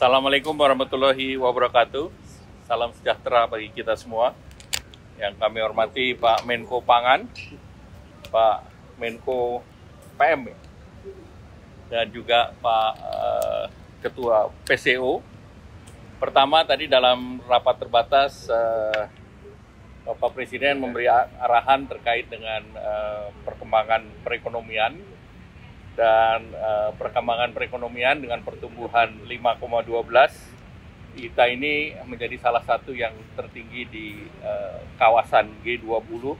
Assalamualaikum warahmatullahi wabarakatuh. Salam sejahtera bagi kita semua. Yang kami hormati Pak Menko Pangan, Pak Menko PM, dan juga Pak Ketua PCO. Pertama tadi dalam rapat terbatas, Bapak Presiden memberi arahan terkait dengan perkembangan perekonomian. Dan perkembangan perekonomian dengan pertumbuhan 5,12, kita ini menjadi salah satu yang tertinggi di kawasan G20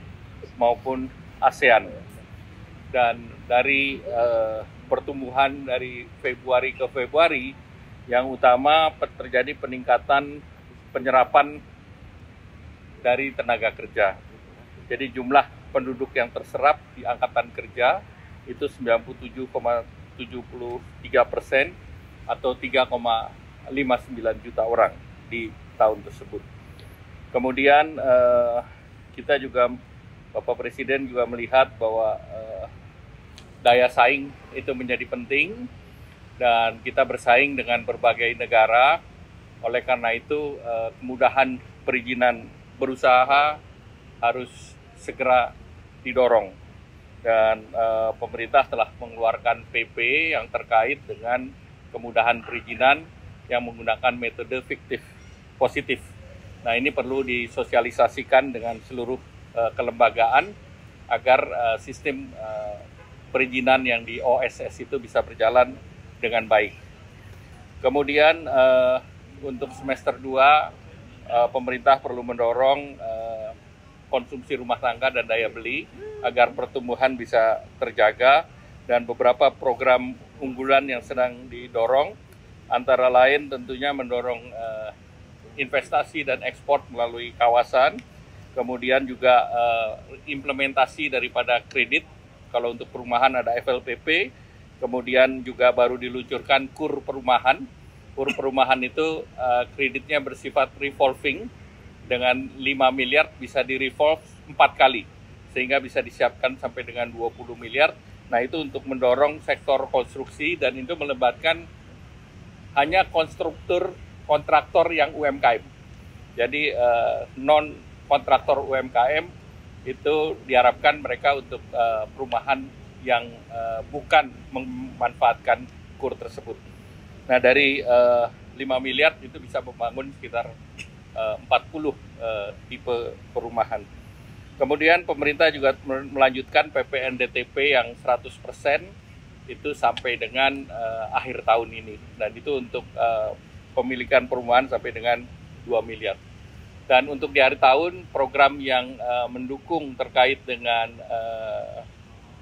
maupun ASEAN. Dan dari pertumbuhan dari Februari ke Februari, yang utama terjadi peningkatan penyerapan dari tenaga kerja. Jadi jumlah penduduk yang terserap di angkatan kerja itu 97,73% atau 3,59 juta orang di tahun tersebut. Kemudian kita juga, Bapak Presiden juga melihat bahwa daya saing itu menjadi penting dan kita bersaing dengan berbagai negara. Oleh karena itu kemudahan perizinan berusaha harus segera didorong. Dan pemerintah telah mengeluarkan PP yang terkait dengan kemudahan perizinan yang menggunakan metode fiktif positif. Nah, ini perlu disosialisasikan dengan seluruh kelembagaan agar sistem perizinan yang di OSS itu bisa berjalan dengan baik. Kemudian untuk semester 2, pemerintah perlu mendorong konsumsi rumah tangga dan daya beli agar pertumbuhan bisa terjaga, dan beberapa program unggulan yang sedang didorong antara lain tentunya mendorong investasi dan ekspor melalui kawasan, kemudian juga implementasi daripada kredit. Kalau untuk perumahan ada FLPP, kemudian juga baru diluncurkan KUR perumahan. KUR perumahan itu kreditnya bersifat revolving, dengan 5 miliar bisa di-revolve 4 kali, sehingga bisa disiapkan sampai dengan 20 miliar. Nah, itu untuk mendorong sektor konstruksi, dan itu melibatkan hanya kontraktor yang UMKM. Jadi non-kontraktor UMKM itu diharapkan mereka untuk perumahan yang bukan memanfaatkan KUR tersebut. Nah, dari 5 miliar itu bisa membangun sekitar 40 tipe perumahan. Kemudian pemerintah juga melanjutkan PPNDTP yang 100% itu sampai dengan akhir tahun ini. Dan itu untuk pemilikan perumahan sampai dengan 2 miliar. Dan untuk di akhir tahun, program yang mendukung terkait dengan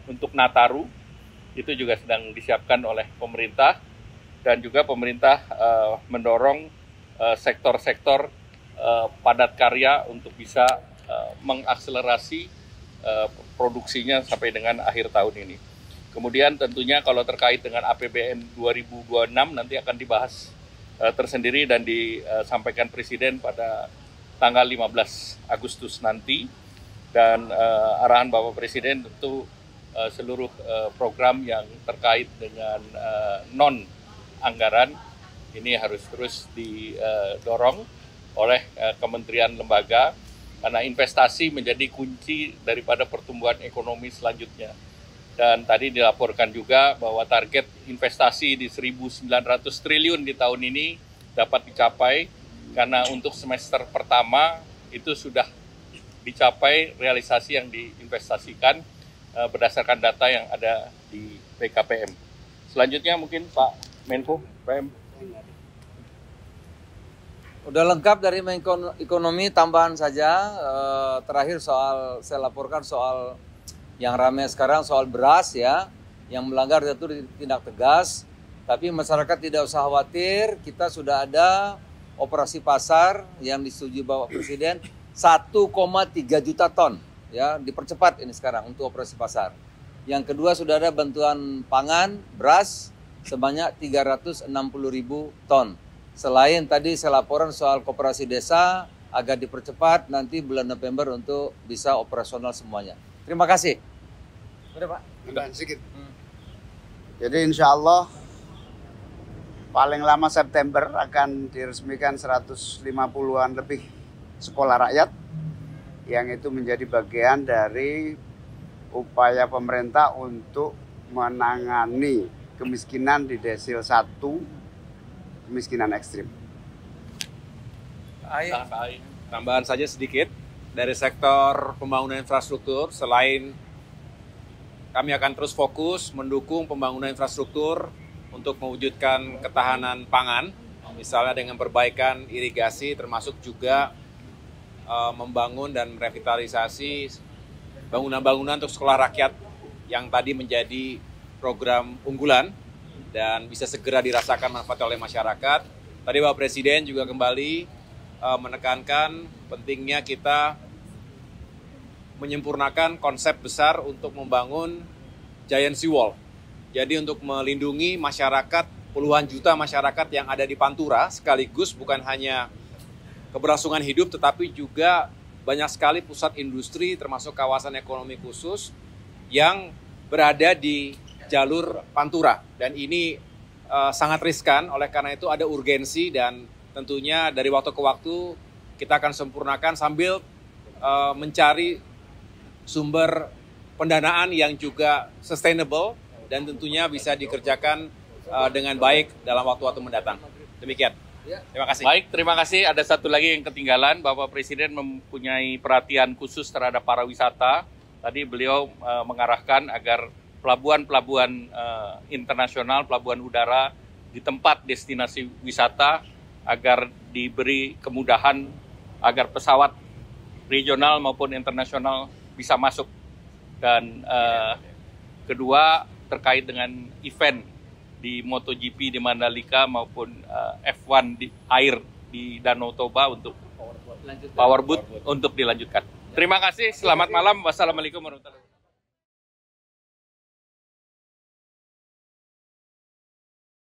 untuk Nataru itu juga sedang disiapkan oleh pemerintah. Dan juga pemerintah mendorong sektor-sektor padat karya untuk bisa mengakselerasi produksinya sampai dengan akhir tahun ini. Kemudian tentunya kalau terkait dengan APBN 2026 nanti akan dibahas tersendiri dan disampaikan Presiden pada tanggal 15 Agustus nanti. Dan arahan Bapak Presiden tentu seluruh program yang terkait dengan non-anggaran ini harus terus didorong oleh kementerian lembaga, karena investasi menjadi kunci daripada pertumbuhan ekonomi selanjutnya. Dan tadi dilaporkan juga bahwa target investasi di 1.900 triliun di tahun ini dapat dicapai, karena untuk semester pertama itu sudah dicapai realisasi yang diinvestasikan berdasarkan data yang ada di BKPM. Selanjutnya mungkin Pak Menko PM. Udah lengkap dari Menko Ekonomi, tambahan saja terakhir saya laporkan soal yang ramai sekarang soal beras ya, yang melanggar itu ditindak tegas. Tapi masyarakat tidak usah khawatir, kita sudah ada operasi pasar yang disetujui Bapak Presiden 1,3 juta ton ya, dipercepat ini sekarang untuk operasi pasar. Yang kedua sudah ada bantuan pangan beras sebanyak 360.000 ton. Selain tadi saya laporan soal koperasi desa agar dipercepat nanti bulan November untuk bisa operasional semuanya. Terima kasih. Udah Pak? Sedikit. Jadi insya Allah paling lama September akan diresmikan 150-an lebih sekolah rakyat yang itu menjadi bagian dari upaya pemerintah untuk menangani kemiskinan di desil 1, kemiskinan ekstrim. Tambahan saja sedikit, dari sektor pembangunan infrastruktur, selain kami akan terus fokus mendukung pembangunan infrastruktur untuk mewujudkan ketahanan pangan, misalnya dengan perbaikan irigasi, termasuk juga membangun dan revitalisasi bangunan-bangunan untuk sekolah rakyat yang tadi menjadi program unggulan dan bisa segera dirasakan manfaat oleh masyarakat. Tadi Bapak Presiden juga kembali menekankan pentingnya kita menyempurnakan konsep besar untuk membangun giant seawall. Jadi untuk melindungi masyarakat, puluhan juta masyarakat yang ada di Pantura, sekaligus bukan hanya keberlangsungan hidup, tetapi juga banyak sekali pusat industri termasuk kawasan ekonomi khusus yang berada di jalur Pantura. Dan ini sangat riskan, oleh karena itu ada urgensi dan tentunya dari waktu ke waktu kita akan sempurnakan sambil mencari sumber pendanaan yang juga sustainable dan tentunya bisa dikerjakan dengan baik dalam waktu-waktu mendatang. Demikian. Terima kasih. Baik, terima kasih. Ada satu lagi yang ketinggalan, Bapak Presiden mempunyai perhatian khusus terhadap para wisata. Tadi beliau mengarahkan agar pelabuhan-pelabuhan internasional, pelabuhan udara di tempat destinasi wisata agar diberi kemudahan agar pesawat regional maupun internasional bisa masuk. Dan kedua terkait dengan event di MotoGP di Mandalika maupun F1 di air di Danau Toba untuk powerboat untuk dilanjutkan. Terima kasih, selamat malam. Wassalamualaikum warahmatullahi wabarakatuh.